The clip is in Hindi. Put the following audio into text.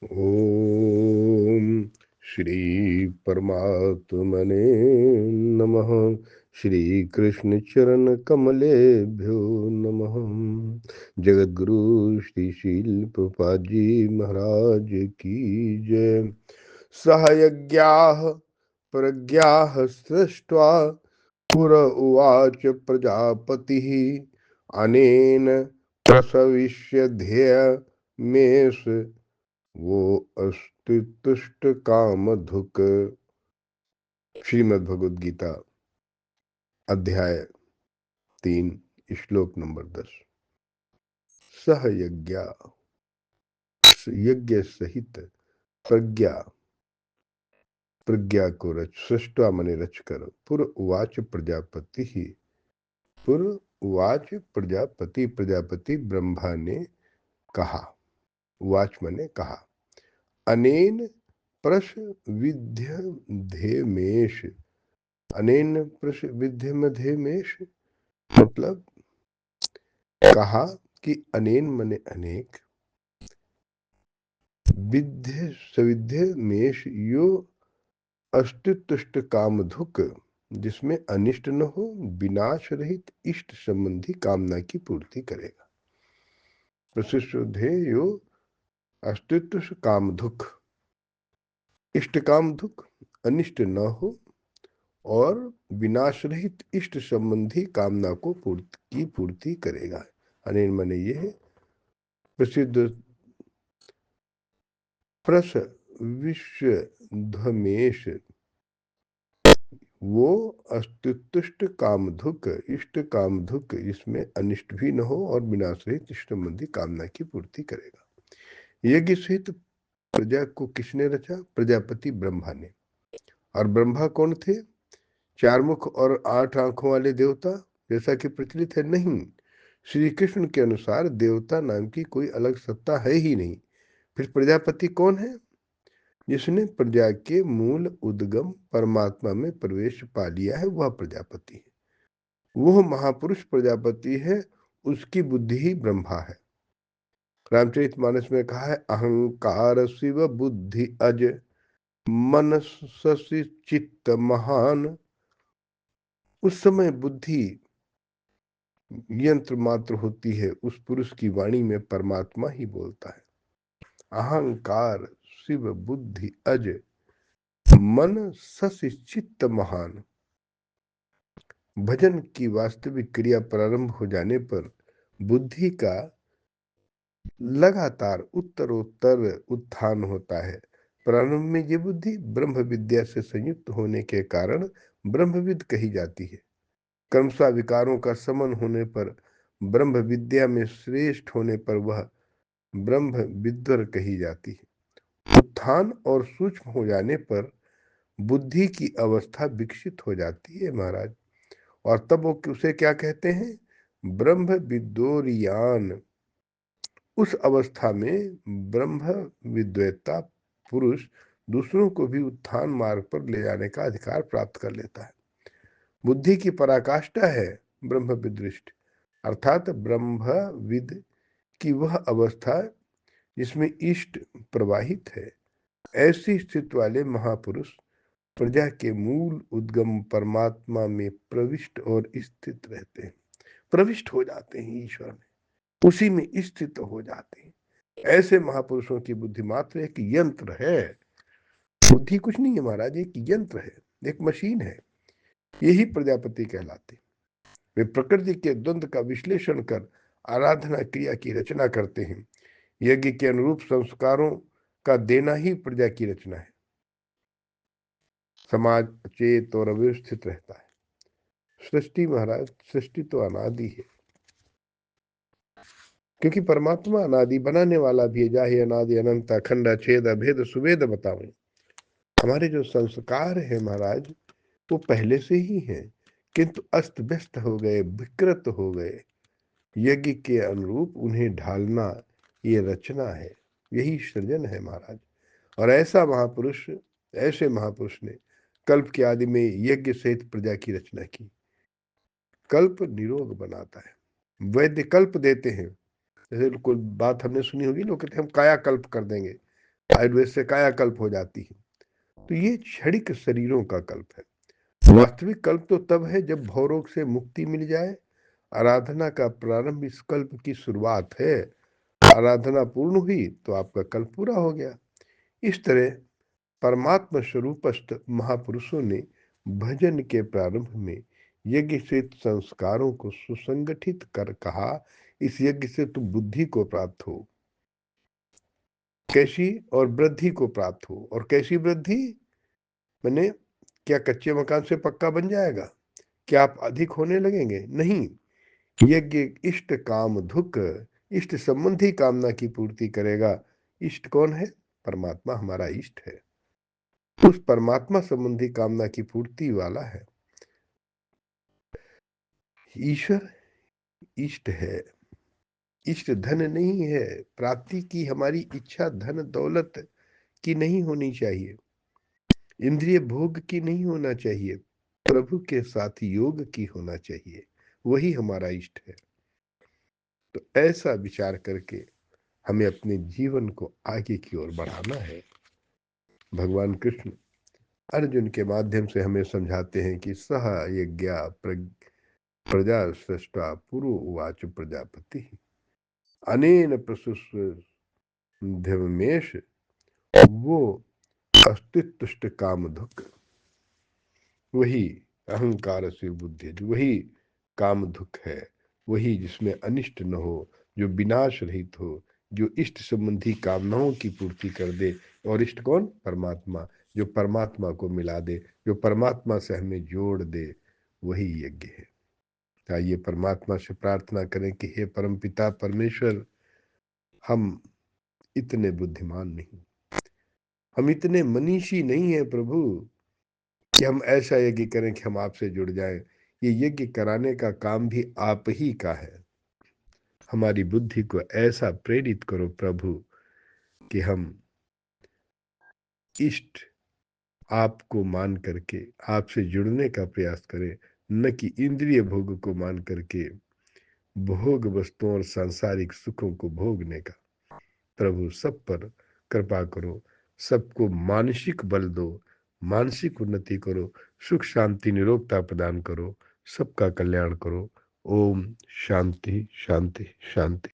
ओम श्री परमात्मने नमः। श्री कृष्ण चरण कमलेभ्यो नमः। जगद्गुरु श्री शील प्रभुपाद जी महाराज की जय। सहयज्ञाः प्रज्ञाः सृष्ट्वा पुर उवाच प्रजापतिः अनेन प्रसविष्यध्येय मेष वो अस्तितुष्ट कामधुक। श्रीमद् भगवद गीता अध्याय 3 श्लोक नंबर 10। सह यज्ञ सहित प्रज्ञा प्रज्ञा को रच सृष्टा मने रच कर पुर उवाच प्रजापति ही। पुर उवाच प्रजापति प्रजापति ब्रह्मा ने कहा। उवाच मने कहा। अनेन प्रश विद्य धेमेश। अनेन प्रश विद्य मध्यमेश मतलब कहा कि अनेन मने अनेक, विद्य सविद्य मेष यो अस्तितुष्ट कामधुक जिसमें अनिष्ट न हो, विनाश रहित इष्ट संबंधी कामना की पूर्ति करेगा। प्रसिद्धे यो अस्तित्व कामधुक, इष्ट कामधुक अनिष्ट न हो और विनाश रहित इष्ट संबंधी कामना को पूर्ति करेगा। अनेन मने ये है प्रसिद्ध प्रस विश्व ध्वमेश वो अस्तितुष्ट कामधुक इष्ट कामधुक इसमें अनिष्ट भी न हो और विनाश रहित इष्ट संबंधी कामना की पूर्ति करेगा। यज्ञ सहित प्रजा को किसने रचा? प्रजापति ब्रह्मा ने। और ब्रह्मा कौन थे? 4 मुख और 8 आंखों वाले देवता जैसा कि प्रचलित है? नहीं। श्री कृष्ण के अनुसार देवता नाम की कोई अलग सत्ता है ही नहीं। फिर प्रजापति कौन है? जिसने प्रजा के मूल उद्गम परमात्मा में प्रवेश पा लिया है वह प्रजापति है। वह महापुरुष प्रजापति है, उसकी बुद्धि ही ब्रह्मा है। रामचरितमानस में कहा है अहंकार शिव बुद्धि अज मनसि चित्त महान। उस समय बुद्धि यंत्र मात्र होती है, उस पुरुष की वाणी में परमात्मा ही बोलता है। अहंकार शिव बुद्धि अज मन ससि चित्त महान। भजन की वास्तविक क्रिया प्रारंभ हो जाने पर बुद्धि का लगातार उत्तरोत्तर उत्थान होता है। प्रारंभ में ये बुद्धि ब्रह्म विद्या से संयुक्त होने के कारण ब्रह्मविद कही जाती है। क्रमशः विकारों का समन होने पर ब्रह्म विद्या में श्रेष्ठ होने पर वह ब्रह्म विद्वर कही जाती है। उत्थान और सूक्ष्म हो जाने पर बुद्धि की अवस्था विकसित हो जाती है महाराज। और तब वो उसे क्या कहते हैं? ब्रह्म विदोरियान। उस अवस्था में ब्रह्म विद्वता पुरुष दूसरों को भी उत्थान मार्ग पर ले जाने का अधिकार प्राप्त कर लेता है। बुद्धि की पराकाष्ठा है ब्रह्म विदृष्ट, अर्थात ब्रह्मविद की वह अवस्था जिसमें इष्ट प्रवाहित है। ऐसी स्थिति वाले महापुरुष प्रजा के मूल उद्गम परमात्मा में प्रविष्ट और स्थित रहते हैं। प्रविष्ट हो जाते हैं ईश्वर में, उसी में स्थित हो जाते हैं। ऐसे महापुरुषों की बुद्धि मात्र एक यंत्र है। बुद्धि कुछ नहीं है महाराज, एक यंत्र है, एक मशीन है। यही प्रजापति कहलाते। वे प्रकृति के द्वंद्व का विश्लेषण कर आराधना क्रिया की रचना करते हैं। यज्ञ के अनुरूप संस्कारों का देना ही प्रजा की रचना है। समाज चेत और अव्यवस्थित रहता है। सृष्टि महाराज, सृष्टि तो अनादि है, क्योंकि परमात्मा अनादि, बनाने वाला भी है। जाहि अनादि अनंत अखंड छेद अभेद सुवेद बतावे। हमारे जो संस्कार है महाराज वो पहले से ही हैं, किंतु अस्त व्यस्त हो गए, विकृत हो गए। यज्ञ के अनुरूप उन्हें ढालना ये रचना है, यही सृजन है महाराज। और ऐसे महापुरुष ने कल्प के आदि में यज्ञ सहित प्रजा की रचना की। कल्प निरोग बनाता है, वैद्य कल्प देते हैं। जैसे कोई बात हमने सुनी होगी, लोग कहते हैं हम काया कल्प कर देंगे। आयुर्वेद से कायाकल्प हो जाती है। तो ये क्षणिक शरीरों का कल्प है। वास्तविक कल्प तो तब है जब भवरोग से मुक्ति मिल जाए। आराधना का प्रारंभ इस कल्प की शुरुआत है। आराधना पूर्ण हुई तो आपका कल्प पूरा हो गया। इस तरह परमात्मा स्वरूपस्थ महापुरुषों ने भजन के प्रारंभ में यज्ञ से संस्कारों को सुसंगठित कर कहा, इस यज्ञ से तुम बुद्धि को प्राप्त हो, कैसी, और वृद्धि को प्राप्त हो। और कैसी वृद्धि? मैंने, क्या कच्चे मकान से पक्का बन जाएगा? क्या आप अधिक होने लगेंगे? नहीं। यज्ञ इष्ट काम दुख, इष्ट संबंधी कामना की पूर्ति करेगा। इष्ट कौन है? परमात्मा हमारा इष्ट है। उस परमात्मा संबंधी कामना की पूर्ति वाला है। ईश्वर इष्ट है। इष्ट धन नहीं है। प्राप्ति की हमारी इच्छा धन दौलत की नहीं होनी चाहिए, इंद्रिय भोग की नहीं होना चाहिए, प्रभु के साथ योग की होना चाहिए। वही हमारा इष्ट है। तो ऐसा विचार करके हमें अपने जीवन को आगे की ओर बढ़ाना है। भगवान कृष्ण अर्जुन के माध्यम से हमें समझाते हैं कि सह यज्ञा प्रजा सृष्टा पुरो उवाच प्रजापति अनेन प्रसुस्ध्यमेश वो अस्तित्व काम दुख। वही अहंकार से बुद्धि, वही काम दुख है। वही जिसमें अनिष्ट न हो, जो विनाश रहित हो, जो इष्ट संबंधी कामनाओं की पूर्ति कर दे। और इष्ट कौन? परमात्मा। जो परमात्मा को मिला दे, जो परमात्मा से हमें जोड़ दे, वही यज्ञ है। आइए परमात्मा से प्रार्थना करें कि हे परमपिता परमेश्वर, हम इतने बुद्धिमान नहीं, हम इतने मनीषी नहीं है प्रभु कि हम ऐसा यज्ञ करें कि हम आपसे जुड़ जाएं। ये यज्ञ कराने का काम भी आप ही का है। हमारी बुद्धि को ऐसा प्रेरित करो प्रभु कि हम इष्ट आपको मान करके आपसे जुड़ने का प्रयास करें, न कि इंद्रिय भोग को मान करके भोग वस्तुओं और सांसारिक सुखों को भोगने का। प्रभु सब पर कृपा करो, सबको मानसिक बल दो, मानसिक उन्नति करो, सुख शांति निरोगता प्रदान करो, सबका कल्याण करो। ओम शांति शांति शांति।